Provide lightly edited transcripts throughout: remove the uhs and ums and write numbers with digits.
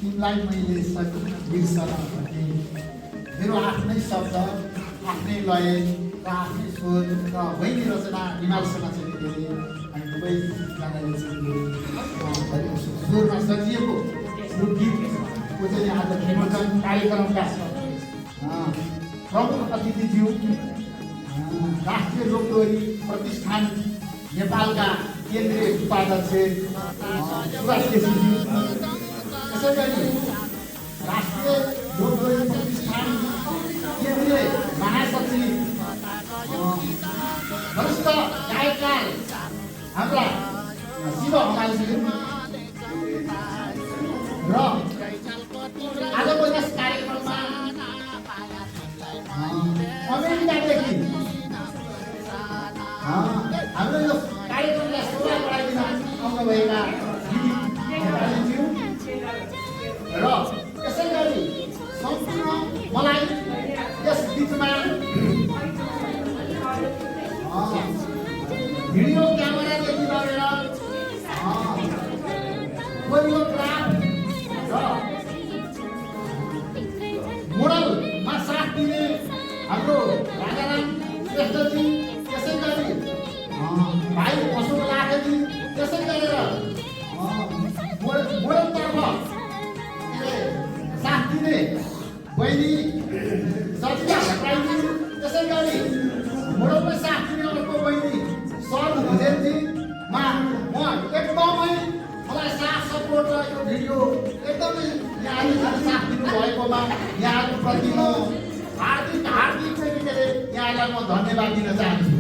तिमीलाई मैले बिर्सन भने मेरो आफ्नै शब्द आफ्नै लय र आफ्नै स्वर र बहिनी रचना हिमालसँग चाहिँ धेरै हामी दुवैजनाले चाहिँ स्वरमा सजिएको यो गीतको चाहिँ आज विमोचन कार्यक्रमका प्रमुख अतिथिज्यू राष्ट्रिय लोकदोहोरी प्रतिष्ठान नेपालका केन्द्रीय उपाध्यक्ष सुभाष केसीज्यू, त्यसै गरी राष्ट्रिय लोकदोहोरी प्रतिष्ठान केन्द्रीय महासचिव वरिष्ठ गायककार हाम्रा शिव हमालज्यू र आजको यस कार्यक्रममा अमेरिकादेखि हाम्रो यो कार्यक्रमलाई शोभा बढाइदिन आउनुभएका दिदीज्यू र त्यसै गरी सम्पूर्ण मलाई यस बिचमा भिडियो क्यामेरादेखि लगेर कोरियोग्राफ र मोडलमा साथ दिने हाम्रो राजाराम श्रेष्ठजी, त्यसै गरी भाइ अशोक लाखेजी, त्यसै गरेर मोडलतर्फ साथ दिने बहिनी सचिता भट्टराईजी, त्यसै गरी मोडलमै साथ दिने अर्को बहिनी सर भुजेलजीमा म एकदमै मलाई साथ सपोर्ट र यो भिडियो एकदमै यहाँले साथ दिनुभएकोमा यहाँको प्रति म हार्दिक यहाँलाई म धन्यवाद दिन चाहन्छु।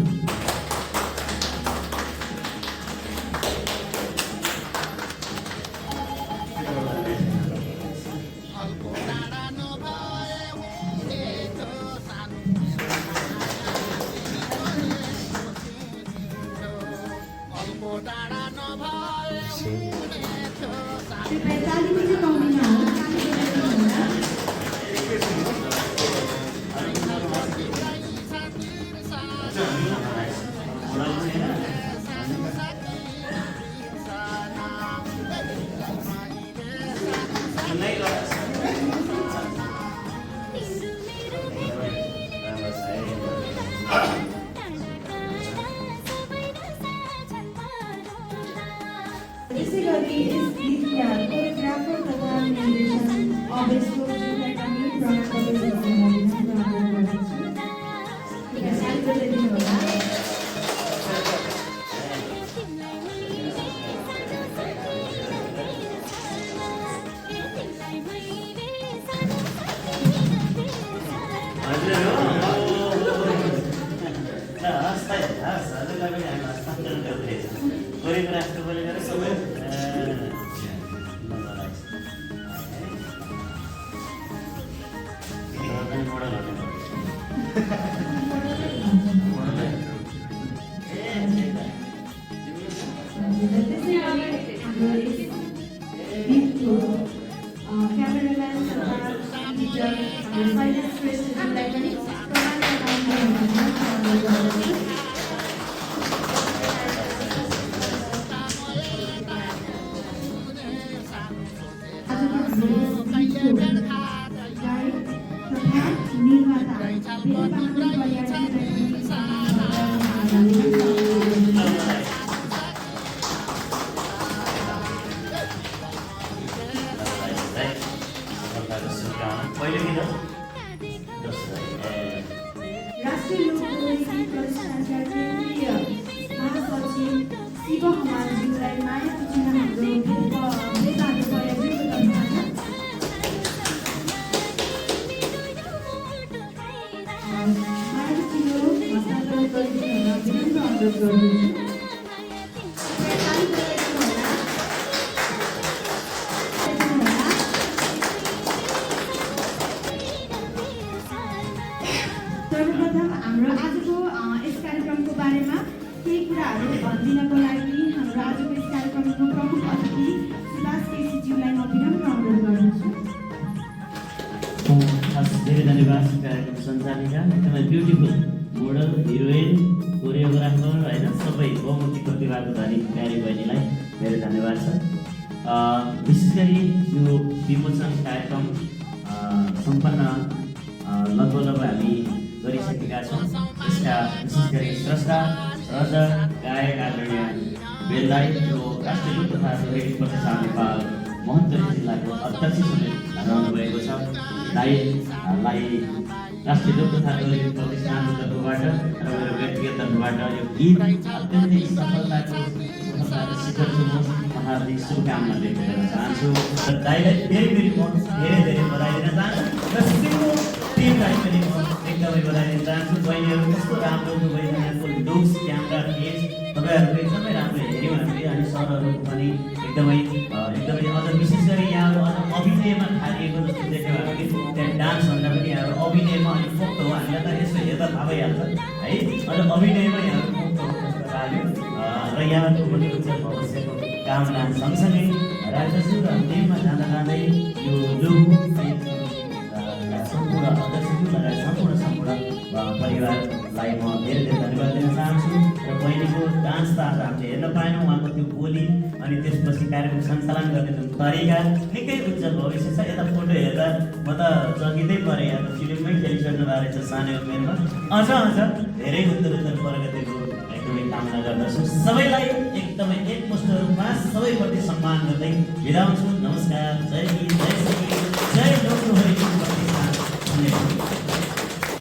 त्यसै गरी यस गीतका कोरियोग्राफर तथा निर्देशन अवेश लोकज्यूलाई पनि प्रणाम गर्दछु। दिनुहोला। कोरियोग्राफर बोलेर सबै राष्ट्रिय लोकदोहोरी प्रतिष्ठानका केन्द्रीय महासचिव शिव हमालज्यूलाई माया सूचना हाम्रो सर्वप्रथम हाम्रो आजको यस कार्यक्रमको बारेमा केही कुराहरू भनिदिनको लागि हाम्रो आजको यस कार्यक्रमको प्रमुख अतिथि सुभाष केसीज्यूलाई म विनम्र अनुरोध गर्दछु। धेरै धन्यवाद कार्यक्रम सञ्चालिका, एकदमै ब्युटिफुल मोडल, हिरोइन, कोरियोग्राफर होइन सबै बहुमुखी प्रतिभाको धनी प्यारी बहिनीलाई धेरै धन्यवाद छ। विशेष गरी यो विमोचन कार्यक्रम सम्पन्न लगभग हामी गरिसकेका छौँ। यसका विशेष गरी स्रष्टा सर्जक गायक आदरणीय बेललाई जो राष्ट्रिय लोक तथा लोक प्रतिष्ठान नेपाल मोहनगञ्ज जिल्लाको अध्यक्ष समेत रहनुभएको छ। दाइलाई राष्ट्रिय लोक तथा लोक प्रतिष्ठानको तर्फबाट र मेरो व्यक्तिगत तर्फबाट यो गीत अत्यन्तै सफलताको शिखरसम्म हार्दिक शुभकामना व्यक्त गर्न चाहन्छु र दाइलाई फेरि म धेरै बधाई दिन चाहन्छु र सिङ्गो टिमलाई पनि म एकदमै बधाई दिन चाहन्छु। बहिनीहरू कस्तो राम्रो बहिनीहरूको लुक्स क्यामेरा फेस तपाईँहरूको एकदमै राम्रो हेऱ्यौँ हामीले अनि सरहरूको पनि एकदमै अझ विशेष गरी यहाँहरू अझ अभिनयमा थालिएको जस्तो देख्यौँ हामीले। त्यहाँ डान्सभन्दा पनि यहाँहरू अभिनयमा अलिक पोख्त हो, हामीलाई त यसो हेर्दा थाहा भइहाल्छ है। अझ अभिनयमा यहाँहरू पोख्त हो जस्तो लाग्यो र यहाँहरूको पनि उज्जवल भविष्यको कामना सँगसँगै राख्दछु र अन्तिममा जाँदै यो लोगो सम्पूर्ण अध्यक्षज्यू लगायत सम्पूर्ण परिवारलाई म धेरै धन्यवाद दिन चाहन्छु र बहिनीको डान्स त आज हामीले हेर्न पाएनौँ, उहाँको त्यो बोली अनि त्यसपछि कार्यक्रम सञ्चालन गर्ने जुन तरिका निकै उज्जवल भविष्य छ। यता फोटो हेर्दा म त चकिँदै परेँ, यहाँ त फिल्ममै खेलिसक्नु भएको रहेछ सानो उमेरमा। अझ धेरै उत्तर प्रगतिको एकदमै कामना गर्दछु। सबैलाई एकदमै एकमुष्ट रूपमा सबैपट्टि सम्मान गर्दै बिदा हुन्छु। नमस्कार, जय हिन्द, जय श्री